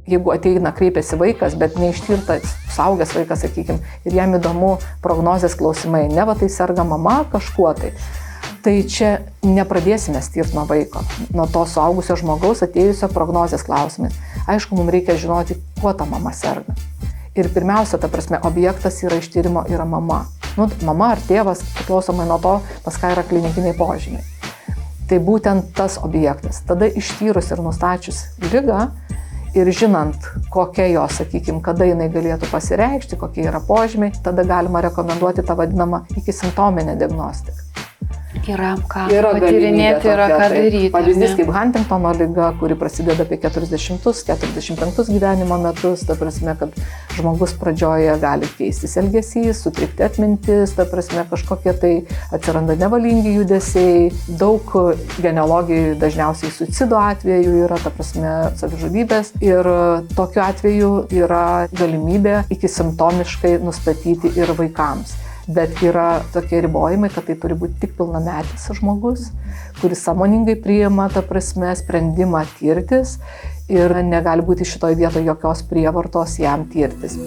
jeigu ateina, kreipiasi vaikas, bet neištirtas suaugęs vaikas, sakykime, ir jam įdomu prognozės klausimai, ne va tai serga mama kažkuo tai čia nepradėsime tirti nuo vaiko, nuo to suaugusio žmogaus atėjusio prognozės klausimais. Aišku, mums reikia žinoti, kuo ta mama serga. Ir pirmiausia, ta prasme, objektas yra ištyrimo yra mama. Mama ar tėvas, priklausomai nuo to, pas ką yra klinikiniai požymiai. Tai būtent tas objektas. Tada ištyrus ir nustačius ligą ir žinant, kokia jo, sakykime, kada jinai galėtų pasireikšti, kokie yra požymiai, tada galima rekomenduoti tą vadinamą ikisimptominę diagnostiką. Yra ką patyrinėti, yra ką daryti. Pavyzdys kaip Huntingtono liga, kuri prasideda apie 40-45 gyvenimo metus, ta prasme, kad žmogus pradžioje gali keistis elgesys, sutrikti atmintis, ta prasme, kažkokie tai atsiranda nevalingi judesiai, daug genealogijų dažniausiai suicido atveju yra, ta prasme, savižudybės ir tokiu atveju yra galimybė ikisimptomiškai nustatyti ir vaikams. Bet yra tokie ribojimai, kad tai turi būti tik pilnametis žmogus, kuris sąmoningai priima, ta prasme, sprendimą tirtis ir negali būti šitoj vietoje jokios prievartos jam tirtis.